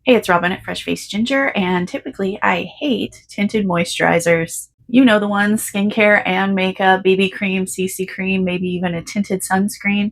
Hey, it's Robin at Fresh Face Ginger, and typically I hate tinted moisturizers. You know the ones, skincare and makeup, BB cream, CC cream, maybe even a tinted sunscreen.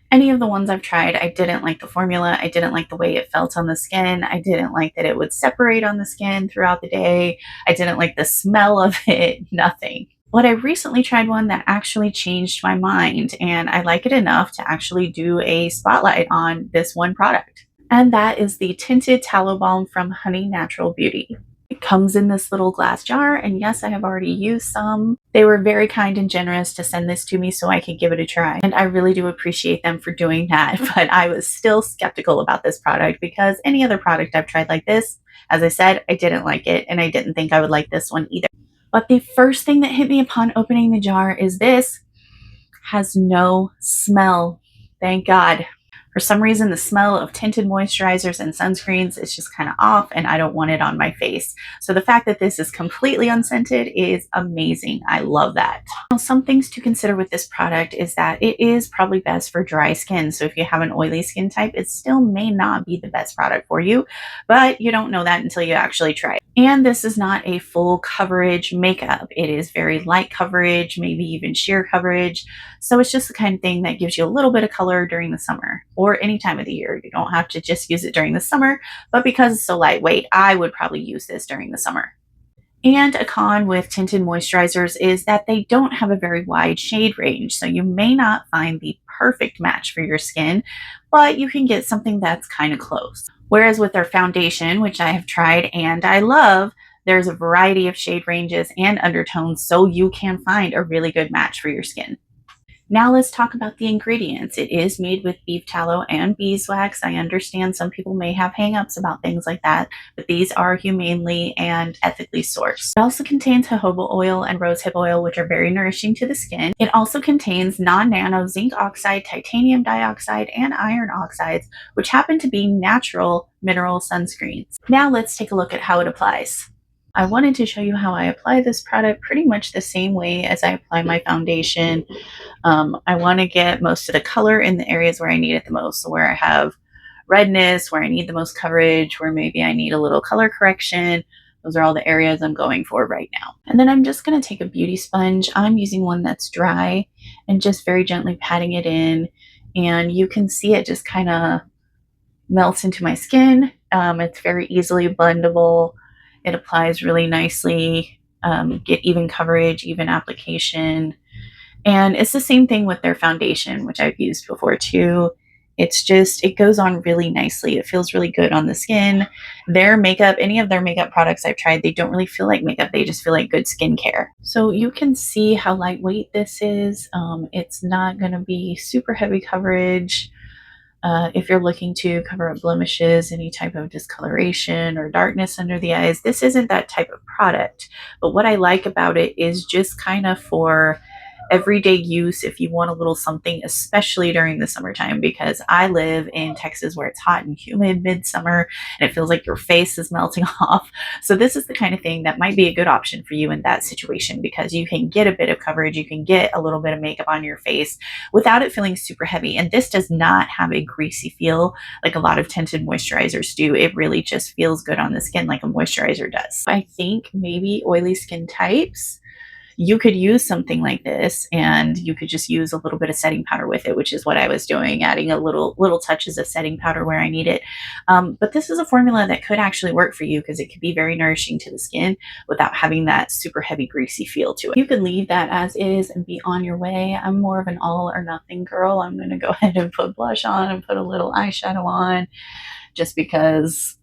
Any of the ones I've tried, I didn't like the formula. I didn't like the way it felt on the skin. I didn't like that it would separate on the skin throughout the day. I didn't like the smell of it, nothing. But I recently tried one that actually changed my mind, and I like it enough to actually do a spotlight on this one product. And that is the Tinted Tallow Balm from Honey Natural Beauty. It comes in this little glass jar, and yes, I have already used some. They were very kind and generous to send this to me so I could give it a try. And I really do appreciate them for doing that. But I was still skeptical about this product because any other product I've tried like this, as I said, I didn't like it, and I didn't think I would like this one either. But the first thing that hit me upon opening the jar is this has no smell. Thank God. For some reason, the smell of tinted moisturizers and sunscreens is just kind of off, and I don't want it on my face. So the fact that this is completely unscented is amazing. I love that. Now, some things to consider with this product is that it is probably best for dry skin. So if you have an oily skin type, it still may not be the best product for you, but you don't know that until you actually try it. And this is not a full coverage makeup. It is very light coverage, maybe even sheer coverage. So it's just the kind of thing that gives you a little bit of color during the summer or any time of the year. You don't have to just use it during the summer, but because it's so lightweight, I would probably use this during the summer. And a con with tinted moisturizers is that they don't have a very wide shade range. So you may not find the perfect match for your skin, but you can get something that's kind of close. Whereas with their foundation, which I have tried and I love, there's a variety of shade ranges and undertones, so you can find a really good match for your skin. Now let's talk about the ingredients. It is made with beef tallow and beeswax. I understand some people may have hangups about things like that, but these are humanely and ethically sourced. It also contains jojoba oil and rosehip oil, which are very nourishing to the skin. It also contains non-nano zinc oxide, titanium dioxide, and iron oxides, which happen to be natural mineral sunscreens. Now let's take a look at how it applies. I wanted to show you how I apply this product pretty much the same way as I apply my foundation. I want to get most of the color in the areas where I need it the most. So where I have redness, where I need the most coverage, where maybe I need a little color correction. Those are all the areas I'm going for right now. And then I'm just going to take a beauty sponge. I'm using one that's dry and just very gently patting it in. And you can see it just kind of melts into my skin. It's very easily blendable. It applies really nicely. Get even coverage, even application. And it's the same thing with their foundation, which I've used before too. It's just, it goes on really nicely. It feels really good on the skin. Their makeup, any of their makeup products I've tried, they don't really feel like makeup. They just feel like good skincare. So you can see how lightweight this is. It's not going to be super heavy coverage. If you're looking to cover up blemishes, any type of discoloration or darkness under the eyes, this isn't that type of product. But what I like about it is just kind of for everyday use if you want a little something, especially during the summertime, because I live in Texas where it's hot and humid midsummer and it feels like your face is melting off. So this is the kind of thing that might be a good option for you in that situation because you can get a bit of coverage, you can get a little bit of makeup on your face without it feeling super heavy. And this does not have a greasy feel like a lot of tinted moisturizers do. It really just feels good on the skin like a moisturizer does. I think maybe oily skin types, you could use something like this and you could just use a little bit of setting powder with it, which is what I was doing, adding a little touches of setting powder where I need it. But this is a formula that could actually work for you because it could be very nourishing to the skin without having that super heavy greasy feel to it. You can leave that as is and be on your way. I'm more of an all or nothing girl. I'm going to go ahead and put blush on and put a little eyeshadow on just because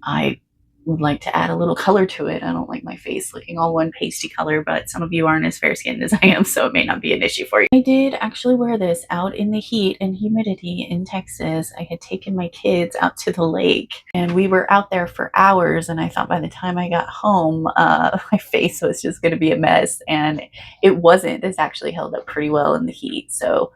I would like to add a little color to it. I don't like my face looking all one pasty color, but some of you aren't as fair skinned as I am, so it may not be an issue for you. I did actually wear this out in the heat and humidity in Texas. I had taken my kids out to the lake and we were out there for hours, and I thought by the time I got home, my face was just going to be a mess, and it wasn't. This actually held up pretty well in the heat. So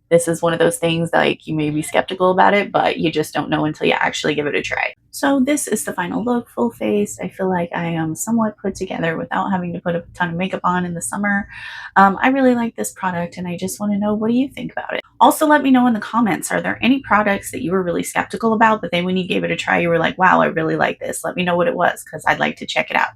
This is one of those things like you may be skeptical about it, but you just don't know until you actually give it a try. So this is the final look, full face. I feel like I am somewhat put together without having to put a ton of makeup on in the summer. I really like this product and I just want to know, what do you think about it? Also, let me know in the comments, are there any products that you were really skeptical about, but then when you gave it a try, you were like, wow, I really like this. Let me know what it was because I'd like to check it out.